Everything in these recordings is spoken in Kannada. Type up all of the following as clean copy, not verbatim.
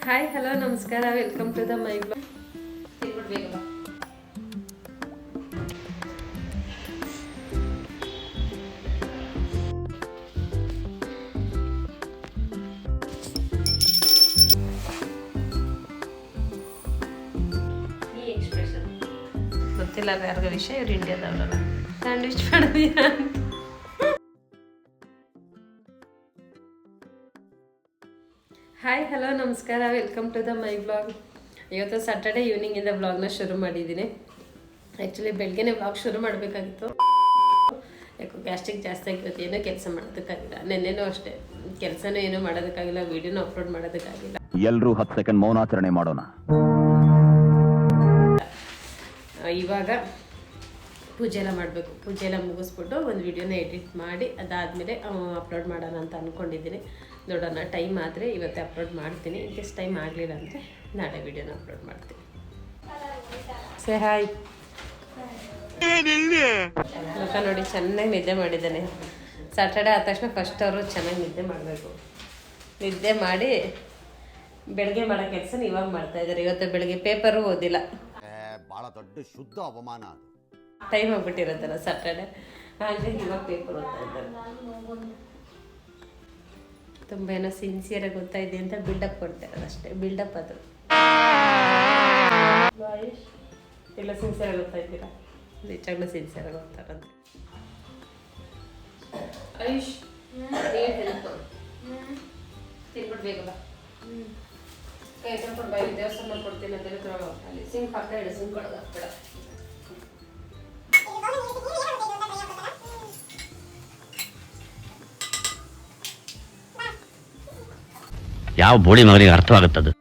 ಹಾಯ್ ಹಲೋ ನಮಸ್ಕಾರ, welcome to the my blog. ಈ ಎಕ್ಸ್ಪ್ರೆಷನ್ ಗೊತ್ತಿಲ್ಲ ಯಾರಿಗೂ ವಿಷಯ, ಇವ್ರು ಇಂಡಿಯಾದವರಲ್ಲ. ಸ್ಯಾಂಡ್ವಿಚ್ ಮಾಡಿದೀರಾ ಅಂತ. ಹಾಯ್ ಹಲೋ ನಮಸ್ಕಾರ, welcome to the my blog. ಇವತ್ತು ಸ್ಯಾಟರ್ಡೆ ಈವ್ನಿಂಗಿಂದ ವ್ಲಾಗ್ನ ಶುರು ಮಾಡಿದ್ದೀನಿ. ಆ್ಯಕ್ಚುಲಿ ಬೆಳಗ್ಗೆನೇ ವ್ಲಾಗ್ ಶುರು ಮಾಡಬೇಕಾಗಿತ್ತು, ಯಾಕೋ ಗ್ಯಾಸ್ಟ್ರಿಕ್ ಜಾಸ್ತಿ ಆಗಿರುತ್ತೆ, ಏನೋ ಕೆಲಸ ಮಾಡೋದಕ್ಕಾಗಿಲ್ಲ. ನೆನ್ನೆನೂ ಅಷ್ಟೇ, ಕೆಲಸನೂ ಏನೂ ಮಾಡೋದಕ್ಕಾಗಿಲ್ಲ, ವೀಡಿಯೋನೂ ಅಪ್ಲೋಡ್ ಮಾಡೋದಕ್ಕಾಗಿಲ್ಲ. ಎಲ್ಲರೂ 10 ಸೆಕೆಂಡ್ ಮೌನಾಚರಣೆ ಮಾಡೋಣ. ಇವಾಗ ಪೂಜೆ ಎಲ್ಲ ಮಾಡಬೇಕು. ಪೂಜೆ ಎಲ್ಲ ಮುಗಿಸ್ಬಿಟ್ಟು ಒಂದು ವೀಡಿಯೋನ ಎಡಿಟ್ ಮಾಡಿ ಅದಾದಮೇಲೆ ಅಪ್ಲೋಡ್ ಮಾಡೋಣ ಅಂತ ಅಂದ್ಕೊಂಡಿದ್ದೀನಿ. ನೋಡೋಣ, ಟೈಮ್ ಆದರೆ ಇವತ್ತೇ ಅಪ್ಲೋಡ್ ಮಾಡ್ತೀನಿ. ಇನ್ ಕೇಸ್ ಟೈಮ್ ಆಗಲಿಲ್ಲ ಅಂದರೆ ನಾಳೆ ವೀಡಿಯೋನ ಅಪ್ಲೋಡ್ ಮಾಡ್ತೀನಿ. Say hi. ಮುಖ ನೋಡಿ, ಚೆನ್ನಾಗಿ ನಿದ್ದೆ ಮಾಡಿದ್ದಾನೆ. ಸ್ಯಾಟರ್ಡೆ ಆದ ತಕ್ಷಣ ಫಸ್ಟ್ ಅವರು ಚೆನ್ನಾಗಿ ನಿದ್ದೆ ಮಾಡಬೇಕು. ನಿದ್ದೆ ಮಾಡಿ ಬೆಳಗ್ಗೆ ಮಾಡೋ ಕೆಲಸ ಇವಾಗ ಮಾಡ್ತಾಯಿದ್ದಾರೆ. ಇವತ್ತು ಬೆಳಗ್ಗೆ ಪೇಪರು ಓದಿಲ್ಲ, ಭಾಳ ದೊಡ್ಡ ಶುದ್ಧ ಅವಮಾನ. ಟೈಮ್ ಆಗ್ಬಿಟ್ಟಿರುತ್ತಲ್ಲ ಸ್ಯಾಟರ್ಡೆ, ಹಾಗೆ ಇವಾಗ ಪೇಪರ್ ಓದ್ತಾ ಇದ್ದಾರೆ. ತುಂಬ ಏನೋ ಸಿನ್ಸಿಯರಾಗಿ ಓದ್ತಾ ಇದೆ ಅಂತ ಬಿಲ್ಡಪ್ ಕೊಡ್ತಾರೆ ಅಷ್ಟೇ. ಬಿಲ್ಡಪ್ ಅದು ಎಲ್ಲ ಸಿನ್ಸಿಯರಾಗಿ ಓದ್ತಾ ಇದ್ದೀರಾ? ನಿಜವಾಗ್ಲೂ ಸಿನ್ಸಿಯರಾಗಿ ಓದ್ತಾರಂತೆ. ಆಯುಷ್ ತಿನ್ಬಿಟ್ಟು ಬೇಗ ಬಾ. ಕೈ ತೊಳ್ಕೊಂಡು ಬೈ, ದೇವಸ್ಥಾನ ಕೊಡ್ತೀನಿ ಅಂತ ಅಲ್ಲಿ ಸಿಂಕ್ ಪಕ್ಕ ಇಡು, ಸಿಂಕ್ ಕೊಡೋದು ಹಾಕ್ಬೇಡ. ಯಾವ ಬೋಳಿ ಮಗನಿಗೆ ಅರ್ಥವಾಗುತ್ತದು?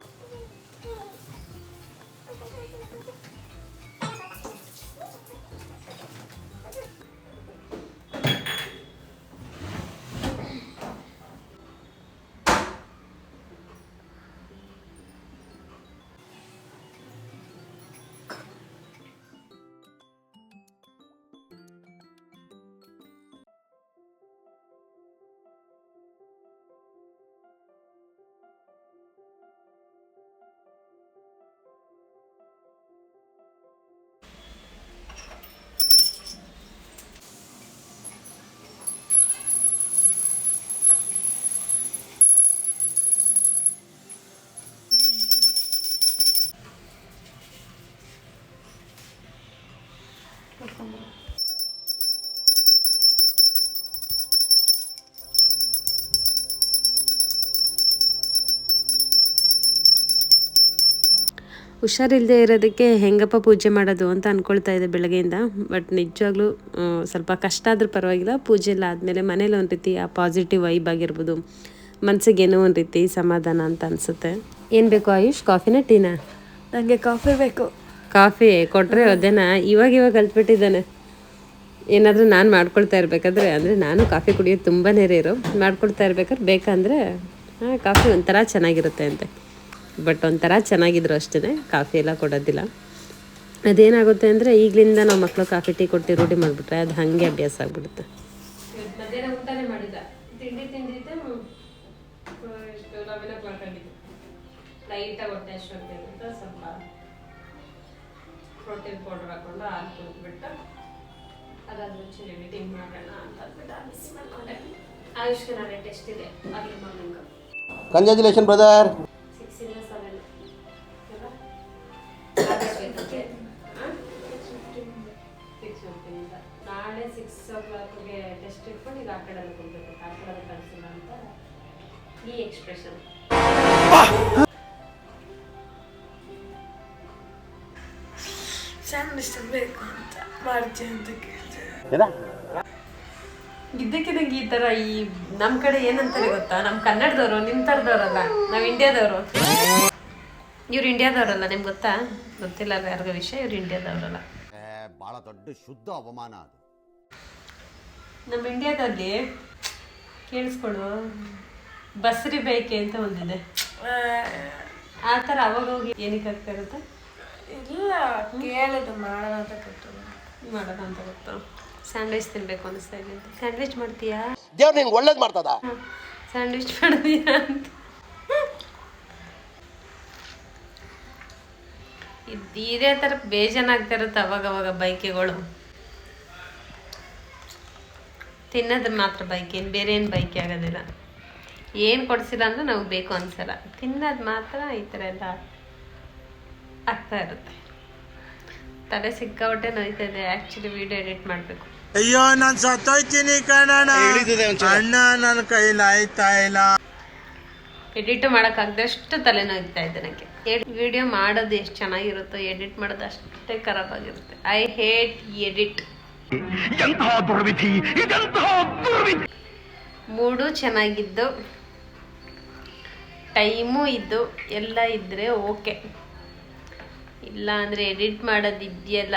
ಹುಷಾರಿಲ್ಲದೆ ಇರೋದಕ್ಕೆ ಹೆಂಗಪ್ಪ ಪೂಜೆ ಮಾಡೋದು ಅಂತ ಅಂದ್ಕೊಳ್ತಾ ಇದ್ದೆ ಬೆಳಗ್ಗೆಯಿಂದ. ಬಟ್ ನಿಜವಾಗ್ಲೂ ಸ್ವಲ್ಪ ಕಷ್ಟ ಆದರೂ ಪರವಾಗಿಲ್ಲ. ಪೂಜೆ ಎಲ್ಲ ಆದಮೇಲೆ ಮನೇಲಿ ಒಂದು ರೀತಿ ಆ ಪಾಸಿಟಿವ್ ವೈಬ್ ಆಗಿರ್ಬೋದು, ಮನಸ್ಸಿಗೇನೋ ಒಂದು ರೀತಿ ಸಮಾಧಾನ ಅಂತ ಅನಿಸುತ್ತೆ. ಏನು ಬೇಕು ಆಯುಷ್, ಕಾಫಿನ ಟೀನಾ? ನನಗೆ ಕಾಫಿ ಬೇಕು. ಕಾಫಿ ಕೊಟ್ಟರೆ ಅದೇನ ಇವಾಗ ಕಲ್ತ್ಬಿಟ್ಟಿದ್ದಾನೆ. ಏನಾದರೂ ನಾನು ಮಾಡ್ಕೊಳ್ತಾ ಇರಬೇಕಾದ್ರೆ, ಅಂದರೆ ನಾನು ಕಾಫಿ ಕುಡಿಯೋದು ತುಂಬಾ ರೇರು, ಮಾಡ್ಕೊಳ್ತಾ ಇರ್ಬೇಕಾದ್ರೆ ಬೇಕಂದರೆ ಕಾಫಿ ಒಂಥರ ಚೆನ್ನಾಗಿರುತ್ತೆ ಅಂತೆ. ಬಟ್ ಒಂಥರ ಚೆನ್ನಾಗಿದ್ರು ಅಷ್ಟೇ, ಕಾಫಿ ಎಲ್ಲ ಕೊಡೋದಿಲ್ಲ. ಅದೇನಾಗುತ್ತೆ ಅಂದರೆ ಈಗಲಿಂದ ನಾವು ಮಕ್ಕಳು ಕಾಫಿ ಟೀ ಕೊಟ್ಟು ರೂಢಿ ಮಾಡಿಬಿಟ್ರೆ ಅದು ಹಾಗೆ ಅಭ್ಯಾಸ ಆಗಿಬಿಡುತ್ತೆ. ಮಧ್ಯಾಹ್ನ ಊಟನೇ ಮಾಡಿಲ್ಲ, ತಿಂಡಿ ತಿಂದಿದ್ದೆ, ಲೈಟಾಗಿ ಹೊಟ್ಟೆ ಅಷ್ಟೊತ್ತೆ ಅಂತ ಸ್ವಲ್ಪ ಪ್ರೋಟೀನ್ ಪೌಡರ್ ಹಾಕೊಂಡು ಹಾಲು ಕುಡಿದ್ಬಿಟ್ಟು ಅದಾದ ಮುಂಚೆ ಎಡಿಟಿಂಗ್ ಮಾಡೋಣ ಅಂತ ಅಂದ್ಬಿಟ್ಟು ಮಿಸ್ ಮಾಡ್ಕೊಂಡೆ. ಆಯುಷ್ಗೆ ನಾಳೆ ಟೆಸ್ಟ್ ಇದೆ ಅರ್ಲಿ ಮಾರ್ನಿಂಗ್. Congratulation brother. 6 ಇಂದ 7 ನಾಳೆ 6 o'clockಗೆ ಟೆಸ್ಟ್ ಇಟ್ಕೊಂಡು ಈಗ ಆ ಕಡೆ ಕೊಡ್ಬೇಕು. ಆ ಕಡೆ ಕಳಿಸಿಲ್ಲ ಅಂತ ಈ ಎಕ್ಸ್ಪ್ರೆಷನ್. ಸ್ಯಾಂಡ್ವಿಚ್ ಬೇಕು ಅಂತ ಮಾಡ್ತೀನಿ ಅಂತ ಕೇಳಿದೆ. ಇದ್ದಕ್ಕೆ ನಂಗೆ ಈ ಥರ ಈ ನಮ್ಮ ಕಡೆ ಏನಂತಾರೆ ಗೊತ್ತಾ, ನಮ್ಮ ಕನ್ನಡದವರು ನಿಮ್ಮ ಥರದವ್ರಲ್ಲ, ನಾವು ಇಂಡಿಯಾದವರು. ಇವ್ರು ಇಂಡಿಯಾದವರಲ್ಲ, ನಿಮ್ಗೆ ಗೊತ್ತಾ? ಗೊತ್ತಿಲ್ಲ ಯಾರಿಗೂ ವಿಷಯ, ಇವ್ರು ಇಂಡಿಯಾದವರಲ್ಲ. ಭಾಳ ದೊಡ್ಡ ಶುದ್ಧ ಅವಮಾನ ಅದು. ನಮ್ಮ ಇಂಡಿಯಾದಲ್ಲಿ ಕೇಳಿಸ್ಕೊಡು, ಬಸ್ರಿ ಬೈಕೆ ಅಂತ ಒಂದಿದೆ. ಆ ಥರ ಅವಾಗ ಹೋಗಿ ಏನಕ್ಕೆ ಆಗ್ತಾ ಇರುತ್ತೆ? ಇಲ್ಲ, ಕೇಳಿದ್ದು ಮಾಡೋಣ ಅಂತ ಗೊತ್ತು. ಸ್ಯಾಂಡ್ವಿಚ್ ತಿನ್ಬೇಕು ಅನಿಸ್ತಾ ಇದೆ ಅಂತ. ಸ್ಯಾಂಡ್ವಿಚ್ ಮಾಡ್ತೀಯಾ? ದೇವ್ರು ನಿಂಗೆ ಒಳ್ಳೇದು ಮಾಡ್ತದ. ಸ್ಯಾಂಡ್ವಿಚ್ ಮಾಡಿದೀಯಾ ಅಂತ ಇದೇ ಥರ ಬೇಜಾನಾಗ್ತಾ ಇರುತ್ತೆ ಅವಾಗವಾಗ ಬೈಕೆಗಳು. ತಿನ್ನೋದು ಮಾತ್ರ ಬೈಕ್, ಏನು ಬೇರೆ ಏನು ಬೈಕೆ ಆಗೋದಿಲ್ಲ. ಏನು ಕೊಡ್ಸಿಲ್ಲ ಅಂದ್ರೆ ನಾವು ಬೇಕು ಅನ್ಸಲ್ಲ, ತಿನ್ನೋದು ಮಾತ್ರ ಈ ಥರ ಎಲ್ಲ ಆಗ್ತಾ ಇರುತ್ತೆ. ತಲೆ ಸಿಕ್ಕಾಪಟ್ಟೆ ನೋಯ್ತಾ ಇದೆ. ಆ್ಯಕ್ಚುಲಿ ವಿಡಿಯೋ ಎಡಿಟ್ ಮಾಡಬೇಕು. ಅಯ್ಯೋ ನಾನು ಸತ್ತೋಯ್ತೀನಿ ಕಣಣ್ಣ, ಅಣ್ಣ ನನ್ನ ಕೈಲಾಯ್ತಾ ಇಲ್ಲ. ಎಡಿಟ್ ಮಾಡೋಕ್ಕಾಗದಷ್ಟು ತಲೆ ನೋಯ್ತಾ ಇದೆ ನನಗೆ. ವಿಡಿಯೋ ಮಾಡೋದು ಎಷ್ಟು ಚೆನ್ನಾಗಿರುತ್ತೋ ಎಡಿಟ್ ಮಾಡೋದು ಅಷ್ಟೇ ಖರಾಬ್ ಆಗಿರುತ್ತೆ. I hate edit. ಮೂಡು ಚೆನ್ನಾಗಿದ್ದು, ಟೈಮು ಇದ್ದು ಎಲ್ಲ ಇದ್ದರೆ ಓಕೆ. ಇಲ್ಲ ಅಂದರೆ ಎಡಿಟ್ ಮಾಡೋದಿದೆಯಲ್ಲ